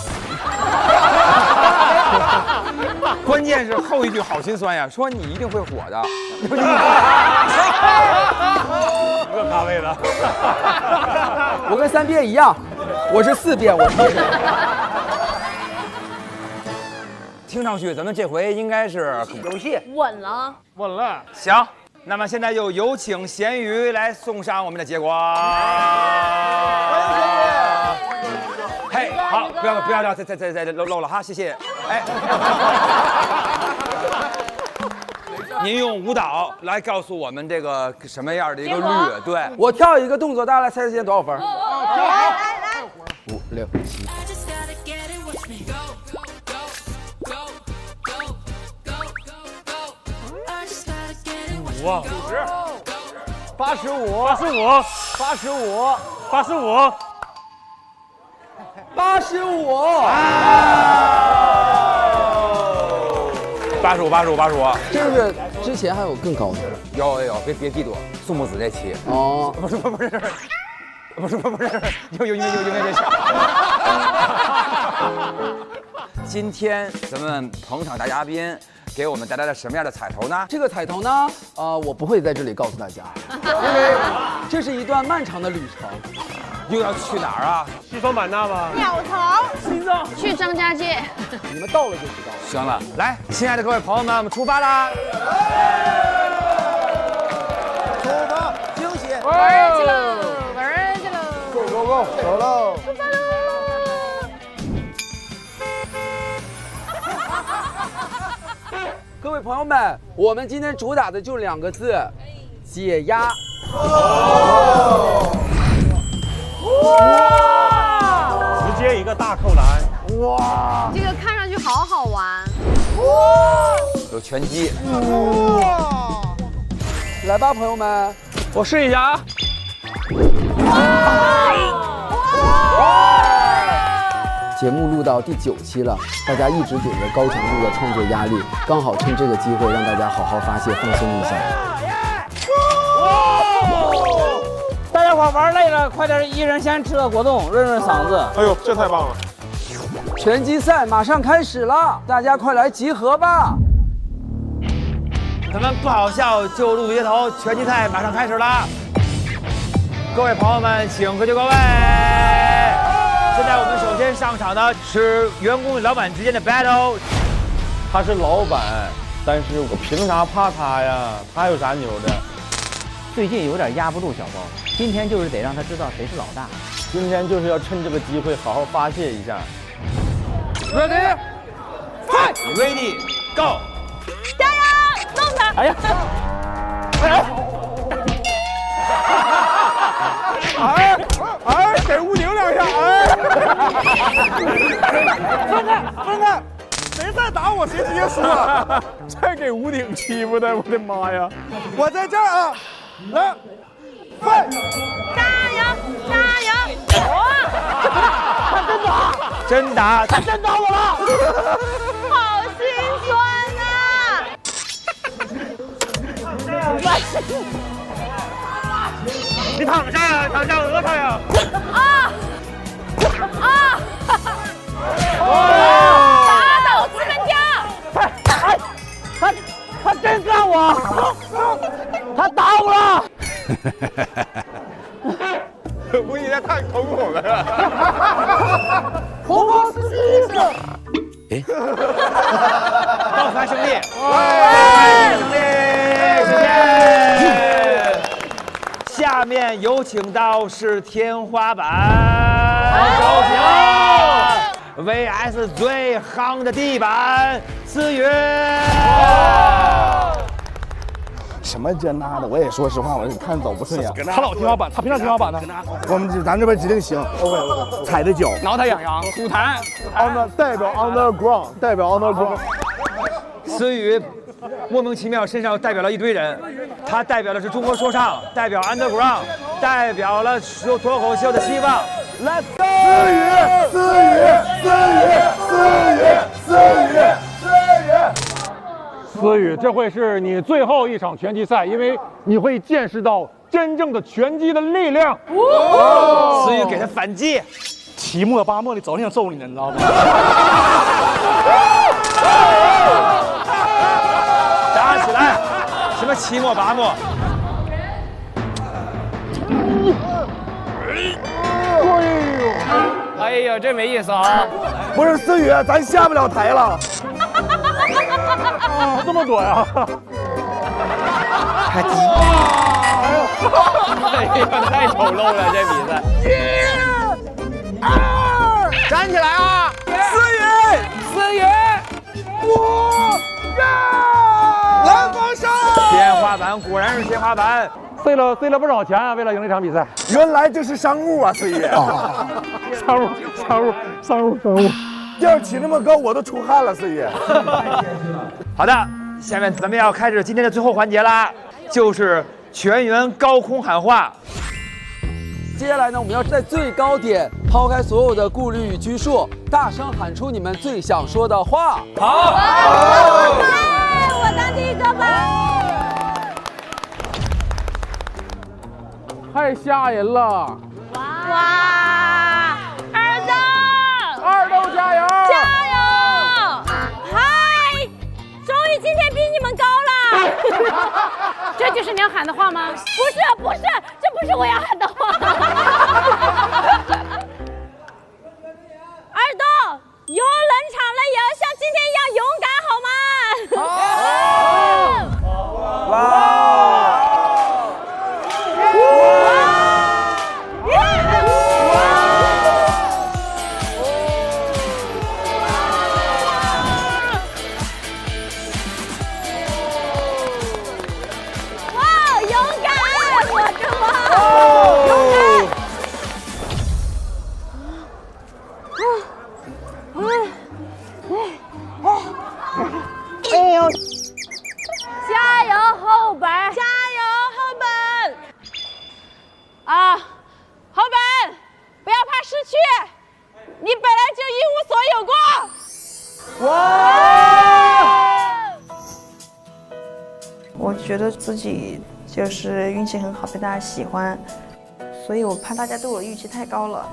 [SPEAKER 11] 关键是后一句好心酸呀，说你一定会火的。一
[SPEAKER 5] 个咖位的。
[SPEAKER 6] 我跟3遍一样，我是4遍，我是。
[SPEAKER 11] 听上去咱们这回应该是
[SPEAKER 6] 游戏
[SPEAKER 8] 稳了。
[SPEAKER 11] 行，那么现在就有请咸鱼来送上我们的结果。嘿，好，不要再漏了哈，谢谢。哎，您用舞蹈来告诉我们这个什么样的一个率？对，
[SPEAKER 6] 我跳一个动作，大家来猜猜今天多少分？
[SPEAKER 8] 来
[SPEAKER 6] 5、6、7。
[SPEAKER 5] 50、
[SPEAKER 6] 85、
[SPEAKER 5] 85、
[SPEAKER 11] 85。
[SPEAKER 6] 这个之前还有更高的？
[SPEAKER 11] 有，别嫉妒，宋木子这期。
[SPEAKER 6] 哦，
[SPEAKER 11] 不是，有因为这事。今天咱们捧场大嘉宾给我们带来了什么样的彩头呢？
[SPEAKER 6] 这个彩头呢，我不会在这里告诉大家，因为这是一段漫长的旅程。
[SPEAKER 11] 又要去哪儿啊？
[SPEAKER 5] 西双版纳吗？
[SPEAKER 8] 鸟巢，
[SPEAKER 6] 心脏，
[SPEAKER 4] 去张家界。
[SPEAKER 6] 你们到了就知道了。
[SPEAKER 11] 行了，来，亲爱的各位朋友们，我们出发啦！
[SPEAKER 6] 出发，惊喜！
[SPEAKER 4] 玩去喽！
[SPEAKER 6] Go， 走喽！
[SPEAKER 8] 出发喽！
[SPEAKER 11] 各位朋友们，我们今天主打的就2个字：解压。
[SPEAKER 15] 直接一个大扣篮！
[SPEAKER 4] 哇，这个看上去好好玩。
[SPEAKER 11] 有拳击。来吧，朋友们，
[SPEAKER 15] 我试一下啊。
[SPEAKER 11] 节目录到第9期了，大家一直顶着高强度的创作压力，刚好趁这个机会让大家好好发泄放松一下。
[SPEAKER 16] 大家伙玩累了，快点，一人先吃个果冻，润润嗓子。
[SPEAKER 15] 哎呦，这太棒了！
[SPEAKER 11] 拳击赛马上开始了，大家快来集合吧！
[SPEAKER 2] 咱们不好笑就路街头，拳击赛马上开始了。各位朋友们，请各就各位。现在我们首先上场的是员工与老板之间的 battle。
[SPEAKER 15] 他是老板，但是我凭啥怕他呀？他有啥牛的？
[SPEAKER 16] 最近有点压不住小包，今天就是得让他知道谁是老大。
[SPEAKER 15] 今天就是要趁这个机会好好发泄一下。
[SPEAKER 2] Ready, fight! Ready, go!
[SPEAKER 8] 加油，弄他！
[SPEAKER 15] 哎呀！哎，给吴宁2下！分开！谁再打我谁直接输了！再给吴宁欺负的，我的妈呀！我在这儿啊！来，快！
[SPEAKER 8] 加油！
[SPEAKER 2] 真打！
[SPEAKER 15] 他真打我了！
[SPEAKER 8] 好心酸
[SPEAKER 2] 你躺下呀，躺下，我讹他呀！
[SPEAKER 8] 打倒资本家！
[SPEAKER 15] 他真干我！他打我了！吴你在太恐怖了！红包是第一个。
[SPEAKER 2] 抱团胜利！胜利！谢谢。下面有请到是天花板，有请 VS 最夯的地板，思雨。
[SPEAKER 17] 什么这那的，我也说实话，我看走不顺眼。
[SPEAKER 15] 他老天花板，他凭啥天花板呢？
[SPEAKER 17] 咱这边指定行。OK， 踩着脚，
[SPEAKER 15] 挠他痒痒，吐痰。
[SPEAKER 17] 代表 underground， 代表 underground。
[SPEAKER 2] 思雨莫名其妙身上代表了一堆人，他代表的是中国说唱，代表 underground， 代表了说脱口秀的希望。Let's go！
[SPEAKER 9] 思雨，这会是你最后一场拳击赛，因为你会见识到真正的拳击的力量。
[SPEAKER 2] 思雨给他反击，
[SPEAKER 3] 期末八末的早想揍你呢，你知道吗？
[SPEAKER 2] 打起来！什么期末八末？
[SPEAKER 16] 哎呀，这没意思啊！
[SPEAKER 17] 不是思雨，咱下不了台了。
[SPEAKER 15] 这么躲呀？
[SPEAKER 2] 还急！
[SPEAKER 16] 哎呀，太丑陋了，这比赛。
[SPEAKER 15] 站起来啊！
[SPEAKER 16] 思雨，
[SPEAKER 15] 蓝方上！
[SPEAKER 2] 天花板果然是天花板，
[SPEAKER 9] 费了不少钱啊，为了赢这场比赛。
[SPEAKER 17] 原来这是商务啊，思雨。
[SPEAKER 15] 商务。
[SPEAKER 17] 要起那么高，我都出汗了，思雨。
[SPEAKER 2] 好的，下面咱们要开始今天的最后环节啦，就是全员高空喊话。
[SPEAKER 11] 接下来呢，我们要在最高点抛开所有的顾虑与拘束，大声喊出你们最想说的话。
[SPEAKER 2] 好，
[SPEAKER 8] 我当第一个吧。
[SPEAKER 5] 太吓人了！
[SPEAKER 8] 哇，二豆
[SPEAKER 5] 加油！
[SPEAKER 8] 加油！嗨，终于今天比你们高了。
[SPEAKER 4] 这就是你要喊的话吗？
[SPEAKER 8] 不是，这不是我要喊的话。二豆，有冷场了也要像今天一样勇敢，好吗？
[SPEAKER 2] 哇！
[SPEAKER 18] 自己就是运气很好，被大家喜欢，所以我怕大家对我的预期太高了，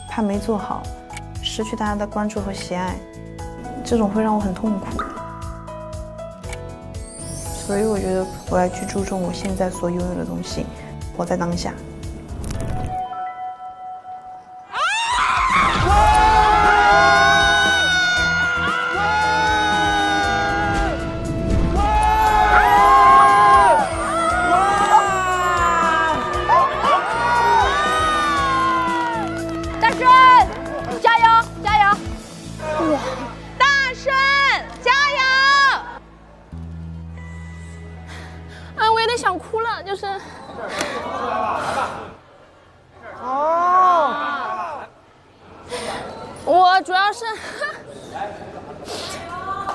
[SPEAKER 18] 怕没做好，失去大家的关注和喜爱，这种会让我很痛苦。所以我觉得我要去注重我现在所拥有的东西，活在当下。
[SPEAKER 4] 想哭了，就是。
[SPEAKER 18] 哦。
[SPEAKER 4] 我主要是，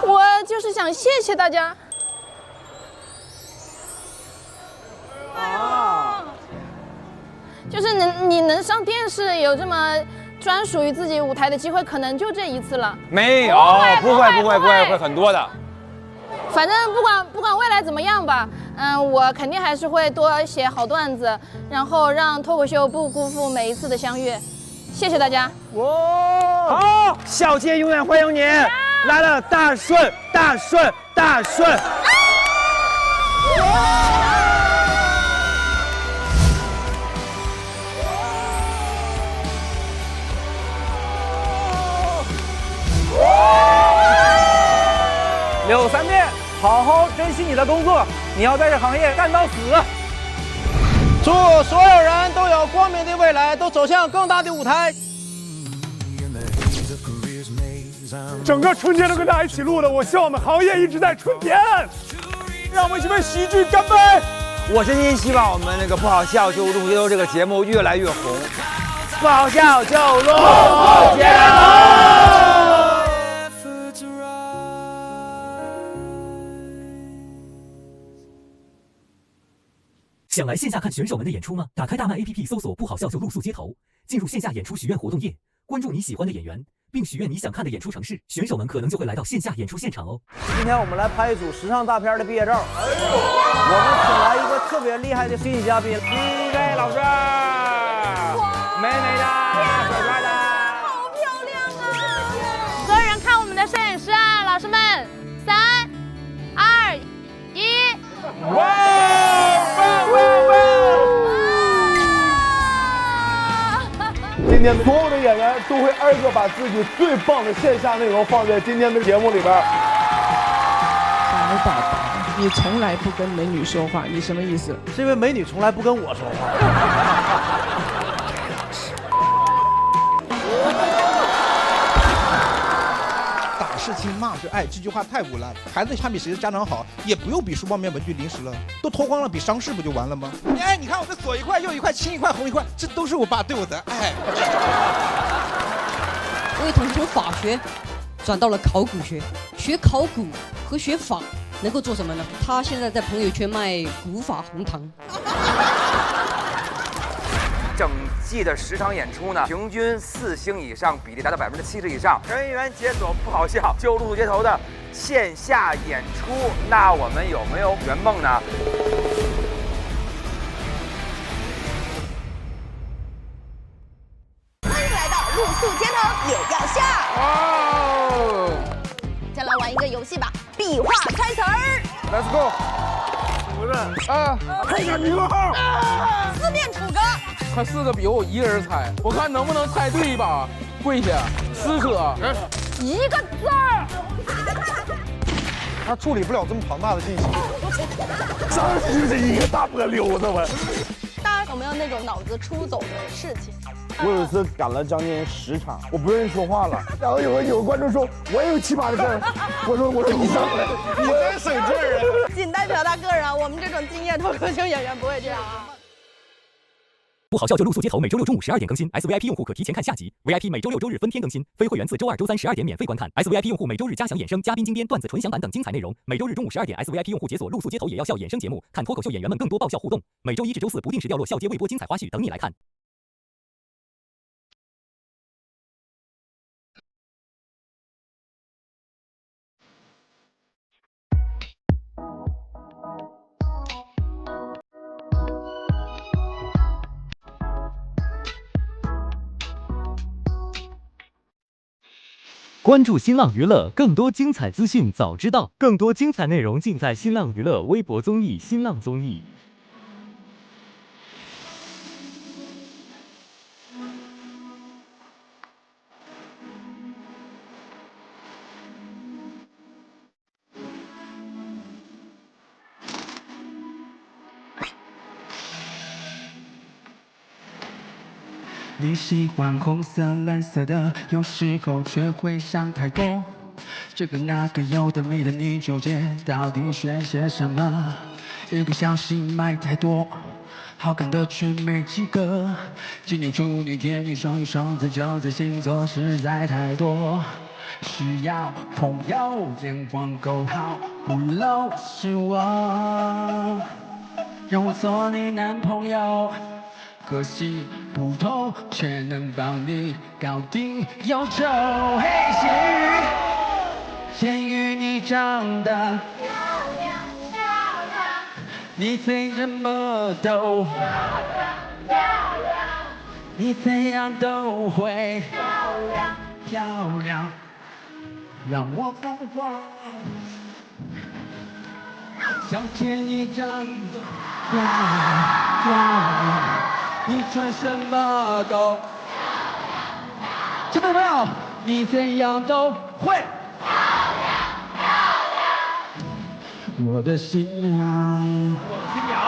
[SPEAKER 4] 我就是想谢谢大家。
[SPEAKER 18] 哦。
[SPEAKER 4] 就是你能上电视，有这么专属于自己舞台的机会，可能就这一次了。
[SPEAKER 11] 没有，不会很多的。
[SPEAKER 4] 反正不管未来怎么样吧，我肯定还是会多写好段子，然后让脱口秀不辜负每一次的相遇。谢谢大家。
[SPEAKER 15] 哇，好，小杰永远欢迎你！来了，大顺。
[SPEAKER 16] 柳三变，好好珍惜你的工作，你要在这行业干到死。
[SPEAKER 6] 祝所有人都有光明的未来，都走向更大的舞台。
[SPEAKER 15] 整个春天都跟大家一起录的，我希望我们行业一直在春天。让我们一起为喜剧干杯！
[SPEAKER 11] 我真心希望我们那个不好笑就录街头这个节目越来越红。不好笑就录街头。
[SPEAKER 1] 想来线下看选手们的演出吗？打开大麦 APP 搜索“不好笑就露宿街头”，进入线下演出许愿活动页，关注你喜欢的演员，并许愿你想看的演出城市，选手们可能就会来到线下演出现场哦。
[SPEAKER 6] 今天我们来拍一组时尚大片的毕业照，我们请来一个特别厉害的新喜嘉宾，
[SPEAKER 16] 第一位老师，美美的，帅帅的，
[SPEAKER 4] 好漂亮啊！所有人看我们的摄影师啊，老师们，3、2、1，
[SPEAKER 15] 哇！今天所有的演员都会挨个把自己最棒的线下内容放在今天的节目里边。
[SPEAKER 19] 小宝宝，你从来不跟美女说话，你什么意思？
[SPEAKER 6] 是因为美女从来不跟我说话。
[SPEAKER 3] 打是亲，骂是爱，这句话太污烂了。孩子看比谁的家长好，也不用比书包面文具零食了，都脱光了比伤势不就完了吗？哎，你看我这左一块右一块青一块红一块，这都是我爸对我的爱。
[SPEAKER 20] 我有同学从法学转到了考古学，学考古和学法能够做什么呢？他现在在朋友圈卖古法红糖。
[SPEAKER 11] 整季的10场演出呢，平均4星以上，比例达到70%以上。人员解锁不好笑就露宿街头的线下演出，那我们有没有圆梦呢？
[SPEAKER 21] 欢迎来到露宿街头也要笑。哦，再来玩一个游戏吧，笔画猜词儿。
[SPEAKER 15] Let's go。不是啊，配个名号。
[SPEAKER 21] 四面楚歌。
[SPEAKER 5] 快4个比我1人猜，我看能不能猜对吧？跪下，撕扯，
[SPEAKER 21] 一个字儿。
[SPEAKER 15] 他处理不了这么庞大的信息，真是一个大波溜子吧。
[SPEAKER 21] 大家有没有那种脑子出走的事情？
[SPEAKER 17] 我有一次赶了将近10场，我不愿意说话了，然后有个观众说我也有奇葩的事儿，我说你上来，你真省劲儿啊。
[SPEAKER 21] 仅代表他个人啊，我们这种经验脱口秀演员不会这样啊。
[SPEAKER 1] 不好笑就露宿街头，每周6中午12点更新。SVIP 用户可提前看下集 ，VIP 每周6周日分天更新，非会员自周2周3 12点免费观看。SVIP 用户每周日加享衍生、嘉宾精编、段子纯享版等精彩内容。每周日中午12点 ，SVIP 用户解锁露宿街头也要笑衍生节目，看脱口秀演员们更多爆笑互动。每周1至周4不定时掉落笑街未播精彩花絮等你来看。关注新浪娱乐，更多精彩资讯早知道，更多精彩内容尽在新浪娱乐微博综艺新浪综艺。
[SPEAKER 7] 你喜欢红色、蓝色的，有时候却会想太多。这个那个有的没的，你纠结到底选些什么？一不小心买太多，好看的却没几个。今年处女、天女、双鱼、双子、九子星座实在太多，需要朋友眼光够好，不漏是我，让我做你男朋友。个性不同，却能帮你搞定忧愁。嘿，咸鱼，咸鱼，你长得漂亮漂亮，你怎这么逗？漂亮漂亮，你怎样都会漂亮漂亮，让我疯狂。小天，你长得漂亮漂亮。你穿什么都漂亮漂亮，听到没有？你怎样都会漂亮漂亮。我的新娘，我的新娘。